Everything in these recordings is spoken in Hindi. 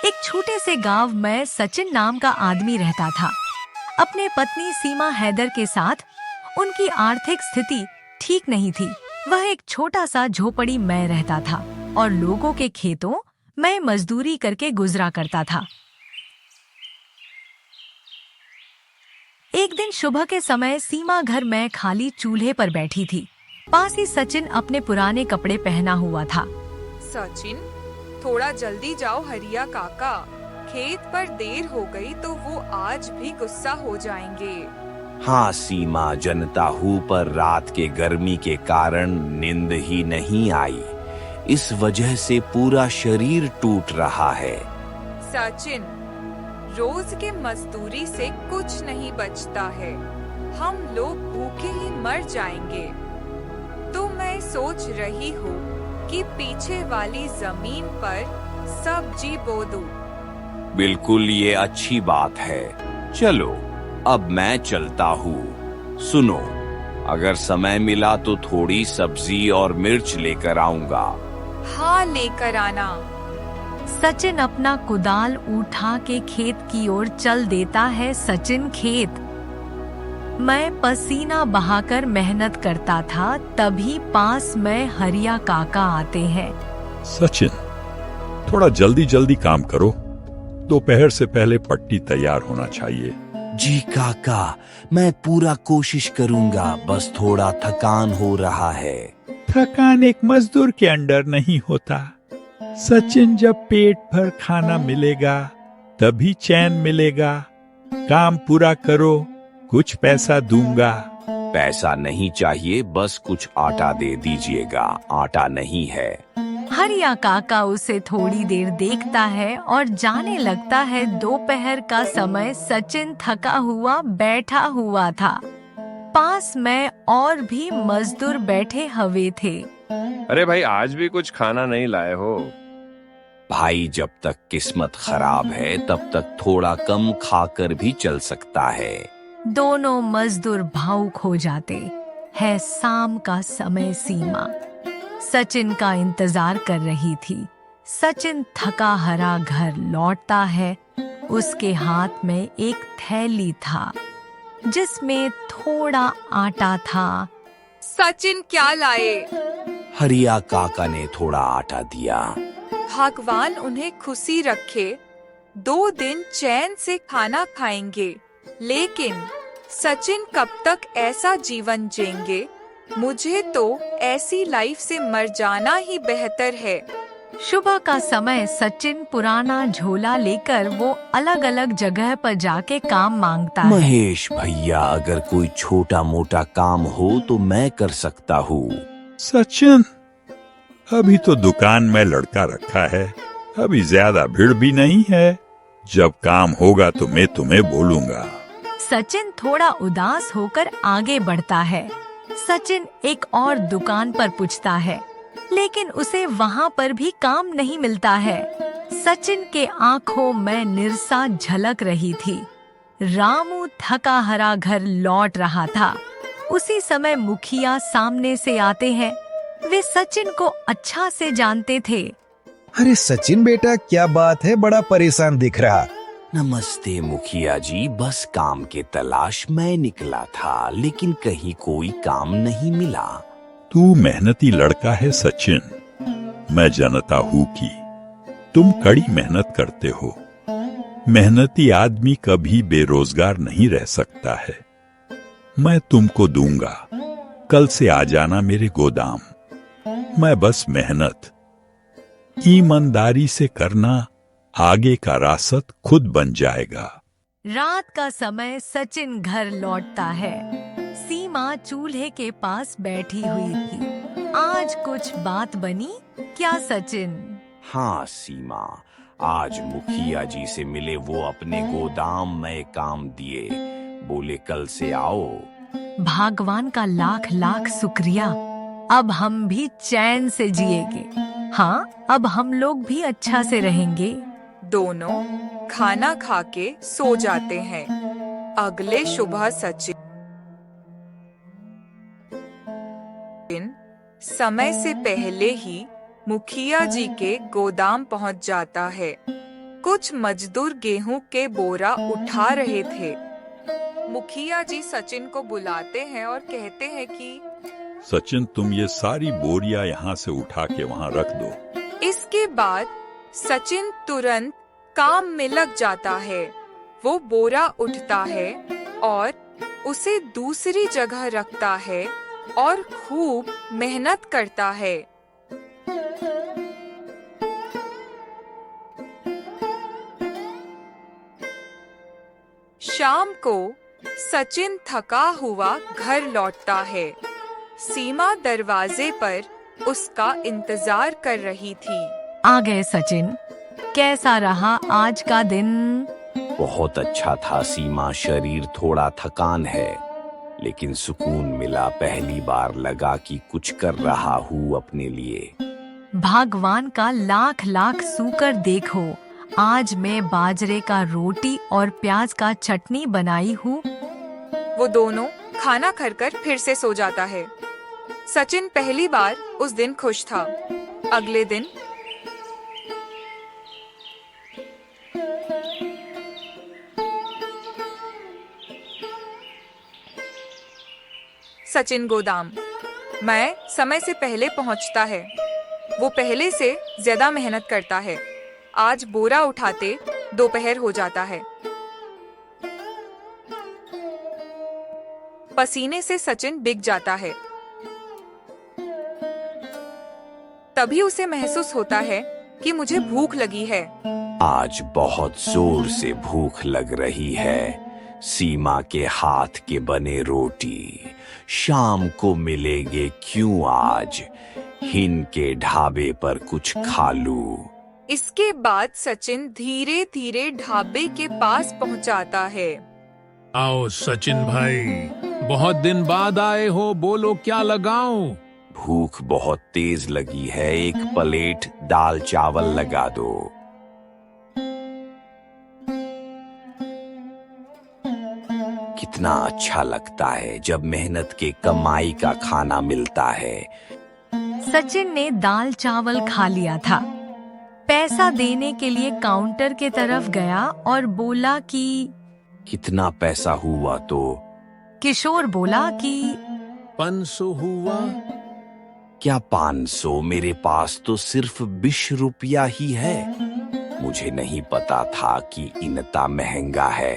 एक छोटे से गांव में सचिन नाम का आदमी रहता था। अपने पत्नी सीमा हैदर के साथ। उनकी आर्थिक स्थिति ठीक नहीं थी। वह एक छोटा सा झोपड़ी में रहता था और लोगों के खेतों में मजदूरी करके गुजरा करता था। एक दिन सुबह के समय सीमा घर में खाली चूल्हे पर बैठी थी। पास ही सचिन अपने पुराने कपड़े पहना हुआ था। सचिन, थोड़ा जल्दी जाओ हरिया काका, खेत पर देर हो गई तो वो आज भी गुस्सा हो जाएंगे। हाँ सीमा, जनता हूँ पर रात के गर्मी के कारण नींद ही नहीं आई। इस वजह से पूरा शरीर टूट रहा है। सचिन, रोज के मजदूरी से कुछ नहीं बचता है। हम लोग भूखे ही मर जाएंगे। तो मैं सोच रही हूँ कि पीछे वाली जमीन पर सब्जी बो दूं। बिल्कुल, ये अच्छी बात है। चलो, अब मैं चलता हूँ। सुनो, अगर समय मिला तो थोड़ी सब्जी और मिर्च लेकर आऊंगा। हाँ, लेकर आना। सचिन अपना कुदाल उठा के खेत की ओर चल देता है। सचिन खेत मैं पसीना बहाकर मेहनत करता था, तभी पास में हरिया काका आते हैं। सचिन, थोड़ा जल्दी जल्दी काम करो। दोपहर से पहले पट्टी तैयार होना चाहिए। जी काका, मैं पूरा कोशिश करूंगा, बस थोड़ा थकान हो रहा है। थकान एक मजदूर के अंडर नहीं होता। सचिन, जब पेट भर खाना मिलेगा तभी चैन मिलेगा। काम पूरा करो, कुछ पैसा दूंगा। पैसा नहीं चाहिए, बस कुछ आटा दे दीजिएगा। आटा नहीं है। हरिया काका उसे थोड़ी देर देखता है और जाने लगता है। दोपहर का समय सचिन थका हुआ बैठा हुआ था। पास में और भी मजदूर बैठे हुए थे। अरे भाई, आज भी कुछ खाना नहीं लाए हो? भाई, जब तक किस्मत खराब है तब तक थोड़ा कम खाकर भी चल सकता है। दोनों मजदूर भावुक हो जाते हैं। शाम का समय सीमा सचिन का इंतजार कर रही थी। सचिन थका हरा घर लौटता है। उसके हाथ में एक थैली था जिसमें थोड़ा आटा था। सचिन, क्या लाए? हरिया काका ने थोड़ा आटा दिया। भगवान उन्हें खुशी रखे। 2 दिन चैन से खाना खाएंगे। लेकिन सचिन कब तक ऐसा जीवन जिएंगे? मुझे तो ऐसी लाइफ से मर जाना ही बेहतर है। सुबह का समय सचिन पुराना झोला लेकर वो अलग अलग जगह पर जाके काम मांगता है। महेश भैया, अगर कोई छोटा मोटा काम हो तो मैं कर सकता हूँ। सचिन, अभी तो दुकान में लड़का रखा है, अभी ज्यादा भीड़ भी नहीं है। जब काम होगा तो मैं तुम्हें बोलूंगा। सचिन थोड़ा उदास होकर आगे बढ़ता है। सचिन एक और दुकान पर पूछता है, लेकिन उसे वहाँ पर भी काम नहीं मिलता है। सचिन के आंखों में निराशा झलक रही थी। रामू थका हरा घर लौट रहा था। उसी समय मुखिया सामने से आते हैं। वे सचिन को अच्छा से जानते थे। अरे सचिन बेटा, क्या बात है, बड़ा परेशान दिख रहा। नमस्ते मुखिया जी, बस काम के तलाश में निकला था, लेकिन कहीं कोई काम नहीं मिला। तू मेहनती लड़का है सचिन। मैं जानता हूँ कि तुम कड़ी मेहनत करते हो। मेहनती आदमी कभी बेरोजगार नहीं रह सकता है। मैं तुमको दूंगा। कल से आ जाना मेरे गोदाम। मैं बस मेहनत ईमानदारी से करना, आगे का रास्ता खुद बन जाएगा। रात का समय सचिन घर लौटता है। सीमा चूल्हे के पास बैठी हुई थी। आज कुछ बात बनी क्या सचिन? हाँ सीमा, आज मुखिया जी से मिले। वो अपने गोदाम में काम दिए, बोले कल से आओ। भगवान का लाख लाख शुक्रिया। अब हम भी चैन से जिएंगे। हाँ, अब हम लोग भी अच्छा से रहेंगे। दोनों खाना खा के सो जाते हैं। अगले सुबह सचिन समय से पहले ही मुखिया जी के गोदाम पहुंच जाता है। कुछ मजदूर गेहूं के बोरा उठा रहे थे। मुखिया जी सचिन को बुलाते हैं और कहते हैं कि सचिन, तुम ये सारी बोरियां यहाँ से उठा के वहाँ रख दो। इसके बाद सचिन तुरंत काम में लग जाता है। वो बोरा उठता है और उसे दूसरी जगह रखता है और खूब मेहनत करता है। शाम को सचिन थका हुआ घर लौटता है। सीमा दरवाजे पर उसका इंतजार कर रही थी। आ गए सचिन। कैसा रहा आज का दिन? बहुत अच्छा था सीमा, शरीर थोड़ा थकान है लेकिन सुकून मिला। पहली बार लगा कि कुछ कर रहा हूँ अपने लिए। भगवान का लाख लाख शुक्र देखो, आज मैं बाजरे का रोटी और प्याज का चटनी बनाई हूँ। वो दोनों खाना खाकर फिर से सो जाता है। सचिन पहली बार उस दिन खुश था। अगले दिन सचिन गोदाम मैं समय से पहले पहुंचता है। वो पहले से ज्यादा मेहनत करता है। आज बोरा उठाते दोपहर हो जाता है। पसीने से सचिन भीग जाता है। तभी उसे महसूस होता है कि मुझे भूख लगी है। आज बहुत जोर से भूख लग रही है। सीमा के हाथ के बने रोटी शाम को मिलेंगे क्यों आज? हिन के ढाबे पर कुछ खा लूं। इसके बाद सचिन धीरे धीरे ढाबे के पास पहुंचाता है। आओ सचिन भाई, बहुत दिन बाद आए हो, बोलो क्या लगाऊं? भूख बहुत तेज लगी है, एक प्लेट दाल चावल लगा दो। कितना अच्छा लगता है जब मेहनत के कमाई का खाना मिलता है। सचिन ने दाल चावल खा लिया था। पैसा देने के लिए काउंटर के तरफ गया और बोला कि कितना पैसा हुआ? तो किशोर बोला कि 500 हुआ। क्या 500? मेरे पास तो सिर्फ 20 रुपया ही है। मुझे नहीं पता था कि इतना महंगा है।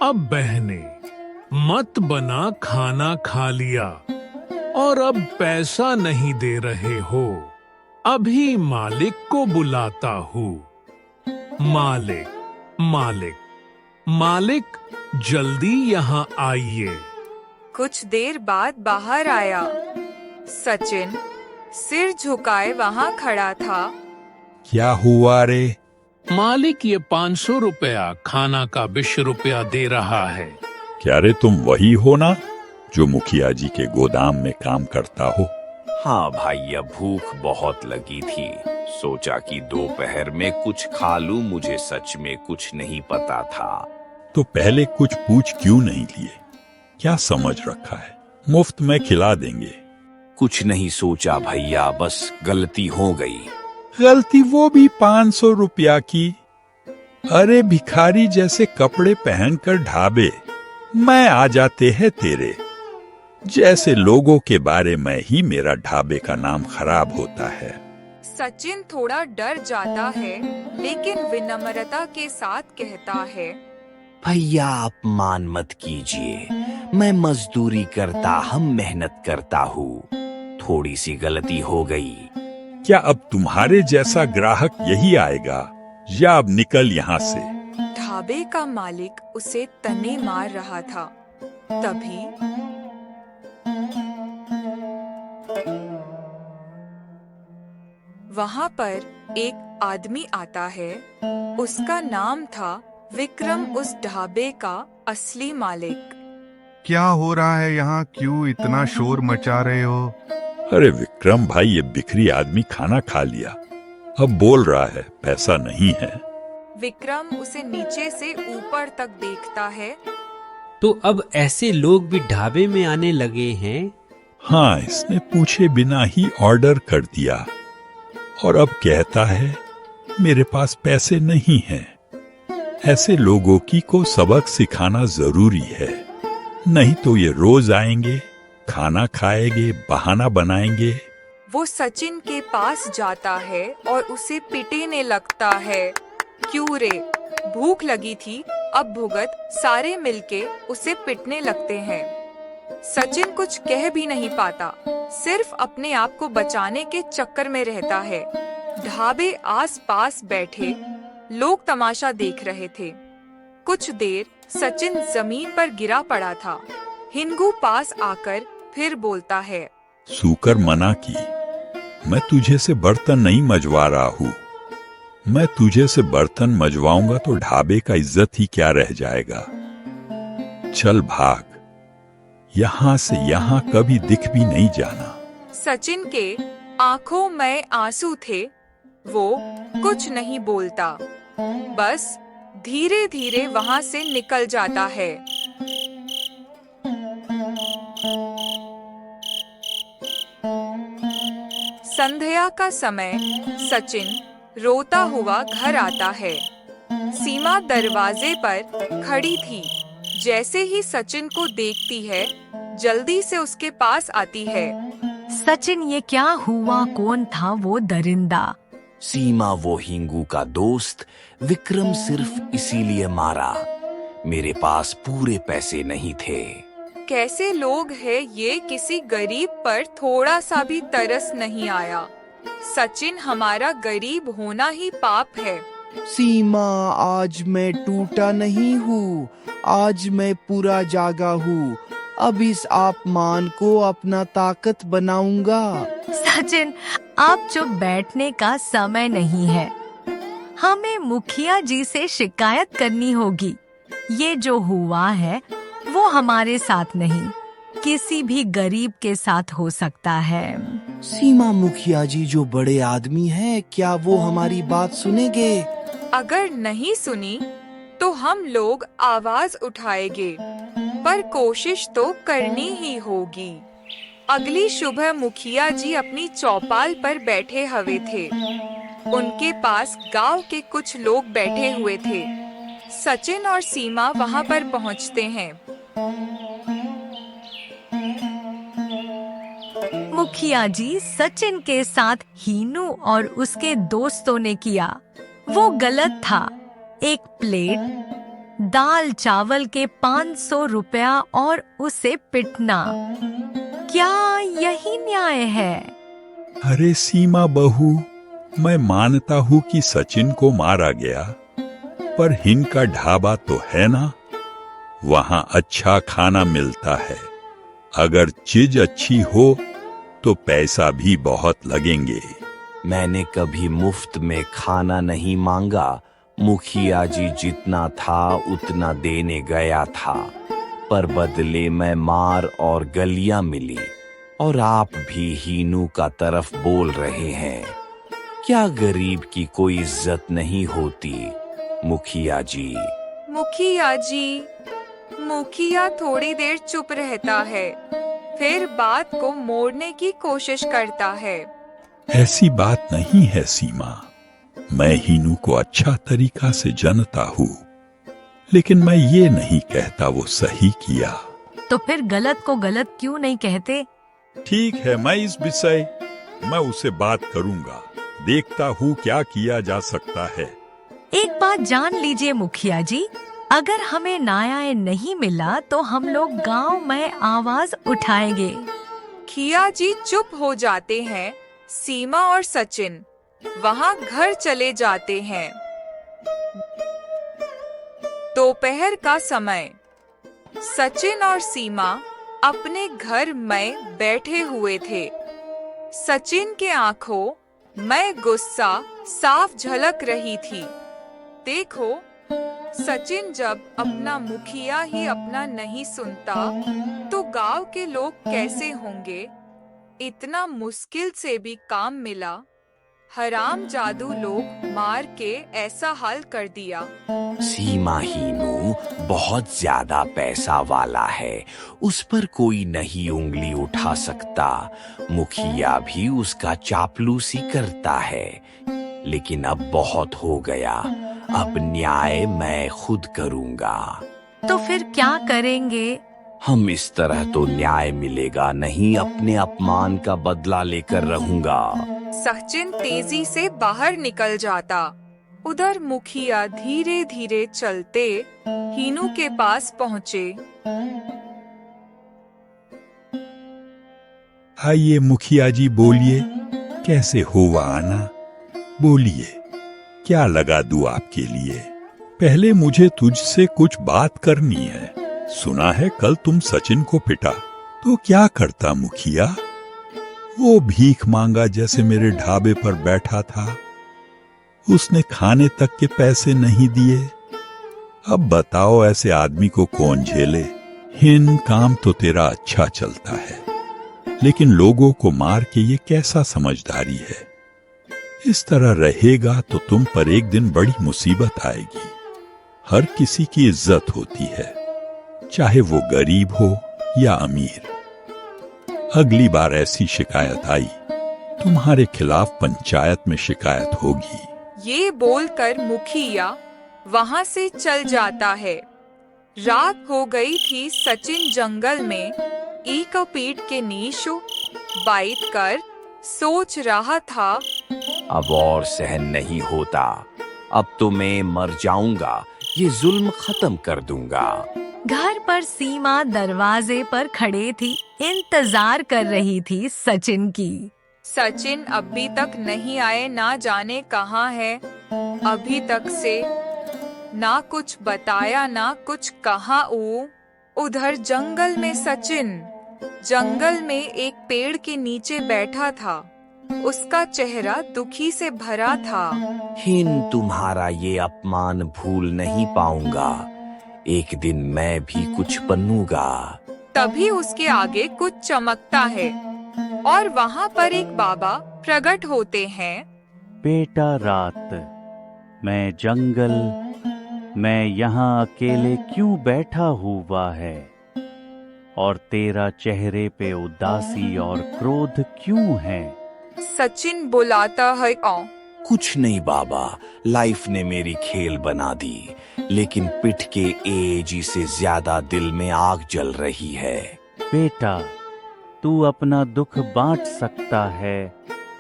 अब बहने मत बना, खाना खा लिया और अब पैसा नहीं दे रहे हो। अभी मालिक को बुलाता हूँ। मालिक मालिक मालिक, जल्दी यहाँ आइए। कुछ देर बाद बाहर आया। सचिन सिर झुकाए वहाँ खड़ा था। क्या हुआ रे? मालिक ये 500 रुपया खाना का 20 रुपया दे रहा है। क्या रे, तुम वही हो ना जो मुखिया जी के गोदाम में काम करता हो? हाँ भाई, अब भूख बहुत लगी थी। सोचा कि दोपहर में कुछ खा लूं। मुझे सच में कुछ नहीं पता था। तो पहले कुछ पूछ क्यों नहीं लिए? क्या समझ रखा है मुफ्त में खिला देंगे? कुछ नहीं सोचा भैया, बस गलती हो गई। गलती वो भी 500 रुपया की? अरे भिखारी जैसे कपड़े पहनकर ढाबे मैं आ जाते हैं तेरे जैसे लोगों के बारे में ही मेरा ढाबे का नाम खराब होता है। सचिन थोड़ा डर जाता है लेकिन विनम्रता के साथ कहता है, भैया अपमान मत कीजिए। मैं मजदूरी करता, हम मेहनत करता हूँ। थोड़ी सी गलती हो गई। क्या अब तुम्हारे जैसा ग्राहक यही आएगा या अब निकल यहाँ से? ढाबे का मालिक उसे तने मार रहा था। तभी वहाँ पर एक आदमी आता है। उसका नाम था विक्रम, उस ढाबे का असली मालिक। क्या हो रहा है यहाँ? क्यों इतना शोर मचा रहे हो? अरे विक्रम भाई, ये बिखरी आदमी खाना खा लिया, अब बोल रहा है पैसा नहीं है। विक्रम उसे नीचे से ऊपर तक देखता है। तो अब ऐसे लोग भी ढाबे में आने लगे हैं? हाँ, इसने पूछे बिना ही ऑर्डर कर दिया और अब कहता है मेरे पास पैसे नहीं हैं। ऐसे लोगों को सबक सिखाना जरूरी है, नहीं तो ये रोज आएंगे, खाना खाएंगे, बहाना बनाएंगे। वो सचिन के पास जाता है और उसे पिटने लगता है। क्यों रे, भूख लगी थी, अब भुगत। सारे मिलके उसे पिटने लगते हैं। सचिन कुछ कह भी नहीं पाता, सिर्फ अपने आप को बचाने के चक्कर में रहता है। ढाबे आस-पास बैठे लोग तमाशा देख रहे थे। कुछ देर सचिन जमीन पर गिरा पड़ा था। हिंगू पास आकर फिर बोलता है, सूकर मना की, मैं तुझे से बर्तन नहीं मजवा रहा हूँ। मैं तुझे से बर्तन मजवाऊंगा तो ढाबे का इज्जत ही क्या रह जाएगा। चल भाग, यहाँ से यहाँ कभी दिख भी नहीं जाना। सचिन के आंखों में आंसू थे। वो कुछ नहीं बोलता, बस धीरे धीरे वहाँ से निकल जाता है। संध्या का समय सचिन रोता हुआ घर आता है। सीमा दरवाजे पर खड़ी थी। जैसे ही सचिन को देखती है, जल्दी से उसके पास आती है। सचिन, ये क्या हुआ? कौन था वो दरिंदा? सीमा वो हिंगू का दोस्त विक्रम सिर्फ इसीलिए मारा। मेरे पास पूरे पैसे नहीं थे। कैसे लोग हैं ये, किसी गरीब पर थोड़ा सा भी तरस नहीं आया। सचिन, हमारा गरीब होना ही पाप है। सीमा, आज मैं टूटा नहीं हूँ, आज मैं पूरा जागा हूँ। अब इस अपमान को अपना ताकत बनाऊंगा। सचिन, आप चुप बैठने का समय नहीं है। हमें मुखिया जी से शिकायत करनी होगी। ये जो हुआ है वो हमारे साथ नहीं, किसी भी गरीब के साथ हो सकता है। सीमा, मुखिया जी जो बड़े आदमी हैं, क्या वो हमारी बात सुनेंगे? अगर नहीं सुनी तो हम लोग आवाज उठाएंगे, पर कोशिश तो करनी ही होगी। अगली सुबह मुखिया जी अपनी चौपाल पर बैठे हुए थे। उनके पास गांव के कुछ लोग बैठे हुए थे। सचिन और सीमा वहां पर पहुंचते हैं। मुखिया जी, सचिन के साथ हीनू और उसके दोस्तों ने किया वो गलत था। एक प्लेट दाल चावल के 500 रुपया और उसे पिटना, क्या यही न्याय है? अरे सीमा बहू, मैं मानता हूँ कि सचिन को मारा गया, पर हिन का ढाबा तो है ना, वहाँ अच्छा खाना मिलता है। अगर चीज अच्छी हो तो पैसा भी बहुत लगेंगे। मैंने कभी मुफ्त में खाना नहीं मांगा। मुखिया जी जितना था उतना देने गया था, पर बदले में मार और गलियां मिली। और आप भी हीनू का तरफ बोल रहे हैं। क्या गरीब की कोई इज्जत नहीं होती? मुखिया जी, मुखिया जी, मुखिया थोड़ी देर चुप रहता है, फिर बात को मोड़ने की कोशिश करता है। ऐसी बात नहीं है सीमा, मैं हीनू को अच्छा तरीका से जानता हूँ, लेकिन मैं ये नहीं कहता वो सही किया। तो फिर गलत को गलत क्यों नहीं कहते? ठीक है, मैं इस विषय मैं उसे बात करूंगा, देखता हूँ क्या किया जा सकता है। एक बात जान लीजिए मुखिया जी, अगर हमें न्याय नहीं मिला तो हम लोग गांव में आवाज उठाएंगे। मुखिया जी चुप हो जाते हैं। सीमा और सचिन वहां घर चले जाते हैं। दोपहर का समय, सचिन और सीमा अपने घर में बैठे हुए थे। सचिन के आंखों में गुस्सा साफ झलक रही थी। देखो, सचिन जब अपना मुखिया ही अपना नहीं सुनता तो गांव के लोग कैसे होंगे? इतना मुश्किल से भी काम मिला, हराम जादू लोग मार के ऐसा हाल कर दिया। सीमा हीनू बहुत ज्यादा पैसा वाला है, उस पर कोई नहीं उंगली उठा सकता। मुखिया भी उसका चापलूसी करता है, लेकिन अब बहुत हो गया। अब न्याय मैं खुद करूंगा। तो फिर क्या करेंगे? हम इस तरह तो न्याय मिलेगा नहीं, अपने अपमान का बदला लेकर रहूंगा। सचिन तेजी से बाहर निकल जाता। उधर मुखिया धीरे धीरे चलते हीनू के पास पहुँचे। आइए मुखिया जी, बोलिए, कैसे हो आना? बोलिए, क्या लगा दूं आपके लिए? पहले मुझे तुझसे कुछ बात करनी है। सुना है कल तुम सचिन को पिटा, तो क्या करता मुखिया? वो भीख मांगा जैसे मेरे ढाबे पर बैठा था, उसने खाने तक के पैसे नहीं दिए। अब बताओ ऐसे आदमी को कौन झेले? हिन काम तो तेरा अच्छा चलता है, लेकिन लोगों को मार के ये कैसा समझदारी है? इस तरह रहेगा तो तुम पर एक दिन बड़ी मुसीबत आएगी। हर किसी की इज्जत होती है, चाहे वो गरीब हो या अमीर। अगली बार ऐसी शिकायत आई, तुम्हारे खिलाफ पंचायत में शिकायत होगी। ये बोलकर मुखिया वहाँ से चल जाता है। रात हो गई थी। सचिन जंगल में एक पेड़ के नीचे बैठ कर सोच रहा था। अब और सहन नहीं होता, अब तो मैं मर जाऊंगा, ये जुल्म खत्म कर दूंगा। घर पर सीमा दरवाजे पर खड़े थी, इंतजार कर रही थी सचिन की। सचिन अभी तक नहीं आए, ना जाने कहाँ है। अभी तक से ना कुछ बताया ना कुछ कहा। उधर जंगल में सचिन जंगल में एक पेड़ के नीचे बैठा था। उसका चेहरा दुखी से भरा था। हिन, तुम्हारा ये अपमान भूल नहीं पाऊंगा। एक दिन मैं भी कुछ बनूंगा। तभी उसके आगे कुछ चमकता है और वहाँ पर एक बाबा प्रकट होते हैं। बेटा रात, मैं जंगल, मैं यहाँ अकेले क्यों बैठा हुआ है? और तेरा चेहरे पे उदासी और क्रोध क्यों है? सचिन बुलाता है। कुछ नहीं बाबा, लाइफ ने मेरी खेल बना दी, लेकिन पिठ के एज से ज्यादा दिल में आग जल रही है। बेटा, तू अपना दुख बांट सकता है,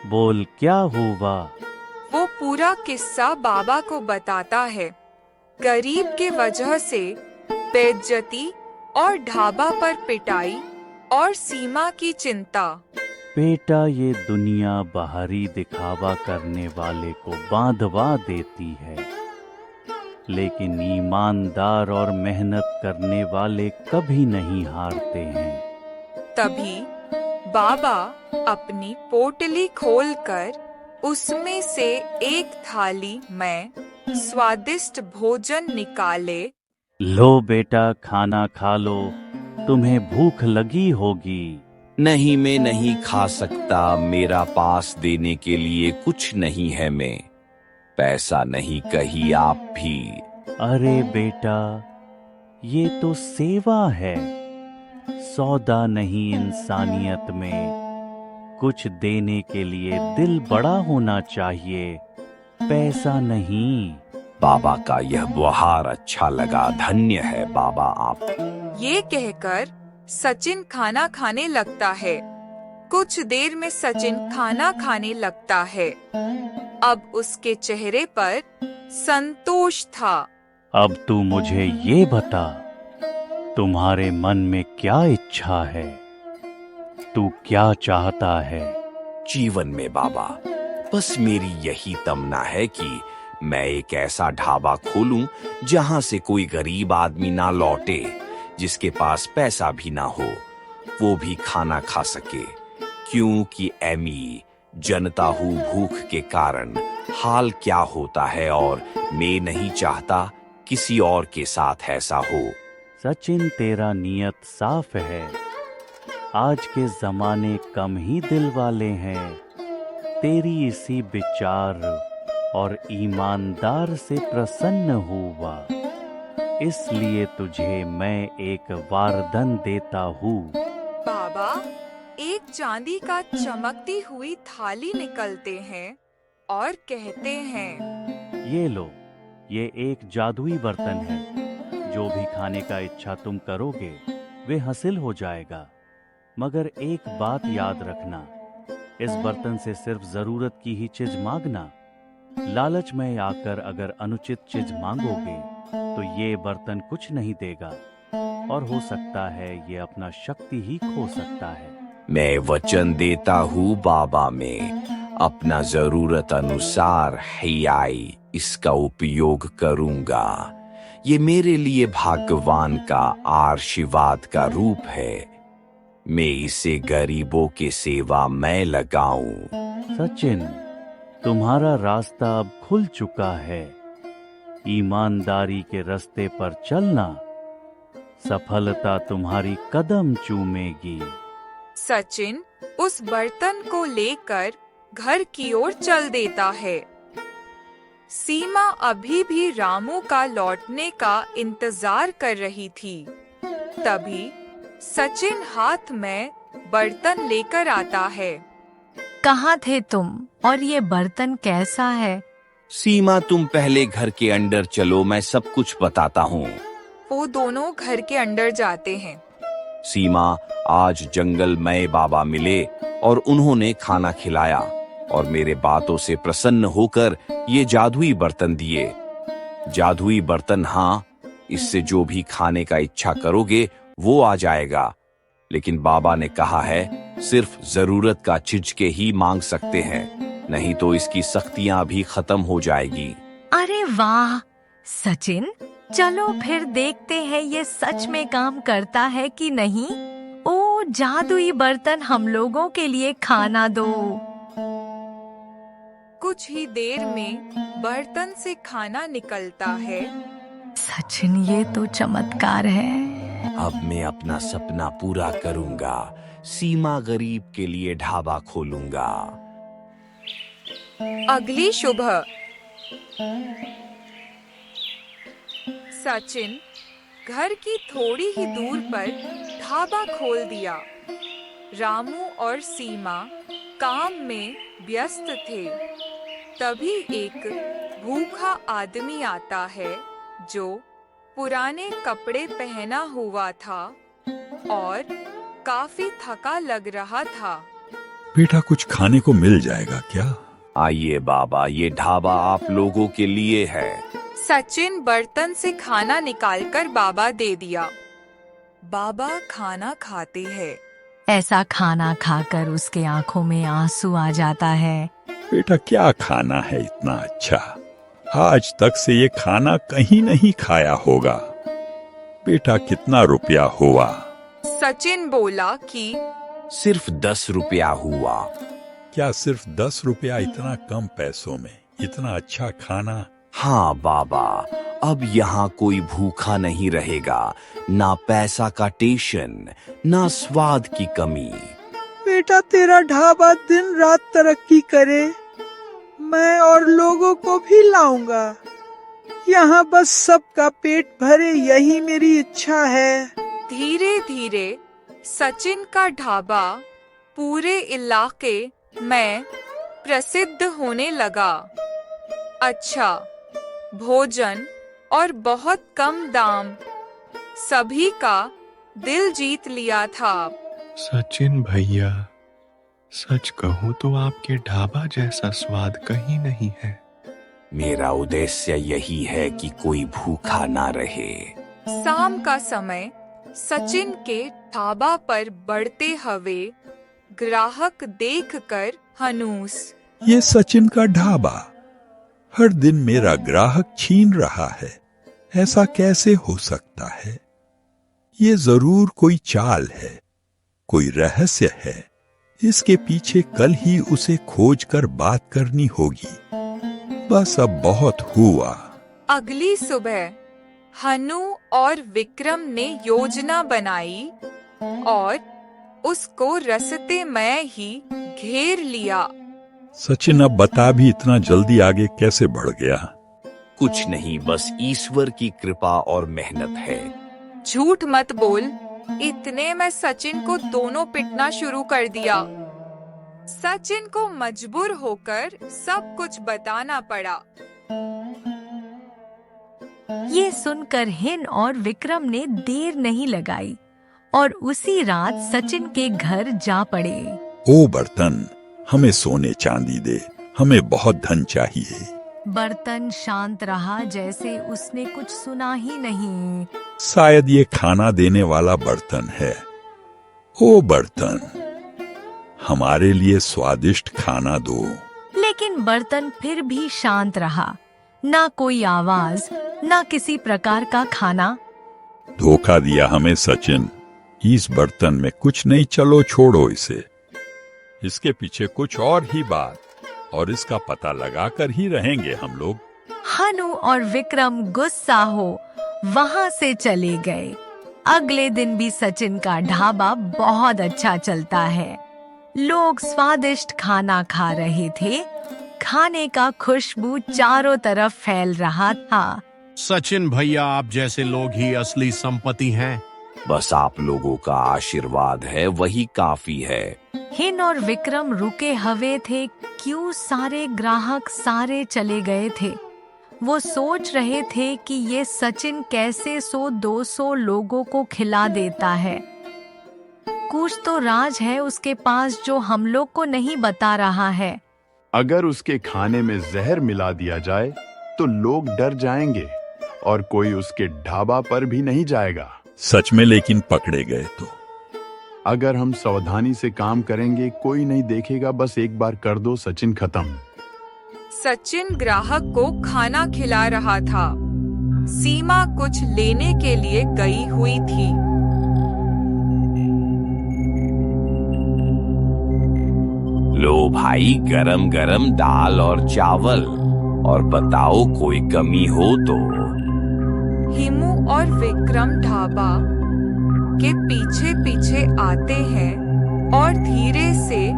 बोल क्या हुआ? वो पूरा किस्सा बाबा को बताता है। गरीब के वजह से बेइज्जती और ढाबा पर पिटाई और सीमा की चिंता। बेटा, ये दुनिया बाहरी दिखावा करने वाले को बांधवा देती है, लेकिन ईमानदार और मेहनत करने वाले कभी नहीं हारते हैं। तभी बाबा अपनी पोटली खोलकर उसमें से एक थाली में स्वादिष्ट भोजन निकाले। लो बेटा, खाना खा लो, तुम्हें भूख लगी होगी। नहीं, मैं नहीं खा सकता, मेरा पास देने के लिए कुछ नहीं है। मैं पैसा नहीं कही आप भी। अरे बेटा, ये तो सेवा है, सौदा नहीं इंसानियत में। कुछ देने के लिए दिल बड़ा होना चाहिए, पैसा नहीं। बाबा का यह व्यवहार अच्छा लगा, धन्य है बाबा आप। ये कहकर सचिन खाना खाने लगता है। कुछ देर में सचिन खाना खाने लगता है। अब उसके चेहरे पर संतोष था। अब तू मुझे ये बता, तुम्हारे मन में क्या इच्छा है? तू क्या चाहता है जीवन में बाबा? बस मेरी यही तमन्ना है कि मैं एक ऐसा ढाबा खोलूं जहां से कोई गरीब आदमी ना लौटे, जिसके पास पैसा भी ना हो, वो भी खाना खा सके। क्योंकि एमी जनता हूँ, भूख के कारण हाल क्या होता है, और मैं नहीं चाहता किसी और के साथ ऐसा हो। सचिन, तेरा नियत साफ है। आज के जमाने कम ही दिल वाले हैं। तेरी इसी विचार और ईमानदार से प्रसन्न हुआ, इसलिए तुझे मैं एक वरदान देता हूँ। बाबा एक चांदी का चमकती हुई थाली निकलते हैं और कहते हैं, ये लो, ये एक जादुई बर्तन है। जो भी खाने का इच्छा तुम करोगे वे हासिल हो जाएगा। मगर एक बात याद रखना, इस बर्तन से सिर्फ जरूरत की ही चीज मांगना। लालच में आकर अगर अनुचित चीज मांगोगे तो ये बर्तन कुछ नहीं देगा और हो सकता है ये अपना शक्ति ही खो सकता है। मैं वचन देता हूँ बाबा, मैं अपना जरूरत अनुसार हयाई इसका उपयोग करूंगा। ये मेरे लिए भगवान का आशीर्वाद का रूप है। मैं इसे गरीबों की सेवा में लगाऊं। सचिन, तुम्हारा रास्ता अब खुल चुका है। ईमानदारी के रास्ते पर चलना, सफलता तुम्हारी कदम चूमेगी। सचिन उस बर्तन को लेकर घर की ओर चल देता है। सीमा अभी भी रामू का लौटने का इंतजार कर रही थी। तभी सचिन हाथ में बर्तन लेकर आता है। कहाँ थे तुम और ये बर्तन कैसा है? सीमा, तुम पहले घर के अंदर चलो, मैं सब कुछ बताता हूँ। वो दोनों घर के अंदर जाते हैं। सीमा, आज जंगल में बाबा मिले और उन्होंने खाना खिलाया और मेरे बातों से प्रसन्न होकर ये जादुई बर्तन दिए। जादुई बर्तन, हाँ, इससे जो भी खाने का इच्छा करोगे वो आ जाएगा। लेकिन बाबा ने कहा है सिर्फ जरूरत का चीज के ही मांग सकते हैं, नहीं तो इसकी शक्तियां भी खत्म हो जाएगी। अरे वाह सचिन, चलो फिर देखते हैं ये सच में काम करता है कि नहीं। ओ जादुई बर्तन, हम लोगों के लिए खाना दो। कुछ ही देर में बर्तन से खाना निकलता है। सचिन, ये तो चमत्कार है। अब मैं अपना सपना पूरा करूंगा। सीमा गरीब के लिए ढाबा खोलूंगा। अगली सुबह सचिन घर की थोड़ी ही दूर पर ढाबा खोल दिया। रामू और सीमा काम में व्यस्त थे। तभी एक भूखा आदमी आता है जो पुराने कपड़े पहना हुआ था और काफी थका लग रहा था। बेटा, कुछ खाने को मिल जाएगा क्या? आइए बाबा, ये ढाबा आप लोगों के लिए है। सचिन बर्तन से खाना निकालकर बाबा दे दिया। बाबा खाना खाते हैं। ऐसा खाना खाकर उसके आंखों में आंसू आ जाता है। बेटा, क्या खाना है इतना अच्छा? आज तक से ये खाना कहीं नहीं खाया होगा। बेटा, कितना रुपया हुआ? सचिन बोला कि सिर्फ 10 रुपया हुआ। क्या सिर्फ 10 रुपया इतना कम पैसों में इतना अच्छा खाना? हाँ बाबा, अब यहाँ कोई भूखा नहीं रहेगा। ना पैसा का टेंशन, ना स्वाद की कमी। बेटा, तेरा ढाबा दिन रात तरक्की करे। मैं और लोगों को भी लाऊंगा। यहाँ बस सबका पेट भरे, यही मेरी इच्छा है। धीरे धीरे सचिन का ढाबा पूरे इलाके में प्रसिद्ध होने लगा। अच्छा भोजन और बहुत कम दाम, सभी का दिल जीत लिया था। सचिन भैया, सच कहूँ तो आपके ढाबा जैसा स्वाद कहीं नहीं है। मेरा उद्देश्य यही है कि कोई भूखा ना रहे। शाम का समय सचिन के ढाबा पर बढ़ते हुए ग्राहक देखकर हनूस, ये सचिन का ढाबा हर दिन मेरा ग्राहक छीन रहा है। ऐसा कैसे हो सकता है? ये जरूर कोई चाल है, कोई रहस्य है। इसके पीछे कल ही उसे खोज कर बात करनी होगी। बस अब बहुत हुआ। अगली सुबह हनु और विक्रम ने योजना बनाई और उसको रास्ते में ही घेर लिया। सचिन, अब बता भी इतना जल्दी आगे कैसे बढ़ गया? कुछ नहीं, बस ईश्वर की कृपा और मेहनत है। झूठ मत बोल। इतने में सचिन को दोनों पिटना शुरू कर दिया। सचिन को मजबूर होकर सब कुछ बताना पड़ा। ये सुनकर हिन और विक्रम ने देर नहीं लगाई और उसी रात सचिन के घर जा पड़े। ओ बर्तन, हमें सोने चांदी दे, हमें बहुत धन चाहिए। बर्तन शांत रहा, जैसे उसने कुछ सुना ही नहीं। शायद ये खाना देने वाला बर्तन है। ओ बर्तन, हमारे लिए स्वादिष्ट खाना दो। लेकिन बर्तन फिर भी शांत रहा, ना कोई आवाज, ना किसी प्रकार का खाना। धोखा दिया हमें सचिन, इस बर्तन में कुछ नहीं, चलो छोड़ो इसे। इसके पीछे कुछ और ही बात, और इसका पता लगाकर ही रहेंगे हम लोग। हनु और विक्रम गुस्सा हो वहां से चले गए। अगले दिन भी सचिन का ढाबा बहुत अच्छा चलता है। लोग स्वादिष्ट खाना खा रहे थे। खाने का खुशबू चारों तरफ फैल रहा था। सचिन भैया, आप जैसे लोग ही असली संपत्ति हैं। बस आप लोगों का आशीर्वाद है, वही काफी है। हिन और विक्रम रुके हुए थे, क्यों सारे ग्राहक सारे चले गए थे। वो सोच रहे थे कि ये सचिन कैसे 100-200 लोगों को खिला देता है। कुछ तो राज है उसके पास जो हम लोग को नहीं बता रहा है। अगर उसके खाने में जहर मिला दिया जाए तो लोग डर जाएंगे और कोई उसके ढाबा पर भी नहीं जाएगा। सच में, लेकिन पकड़े गए तो? अगर हम सावधानी से काम करेंगे कोई नहीं देखेगा, बस एक बार कर दो सचिन, खत्म। सचिन ग्राहक को खाना खिला रहा था। सीमा कुछ लेने के लिए गई हुई थी। लो भाई, गरम गरम दाल और चावल, और बताओ कोई कमी हो तो। हिमू और विक्रम ढाबा के पीछे पीछे आते हैं और धीरे से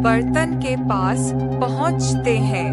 बर्तन के पास पहुंचते हैं।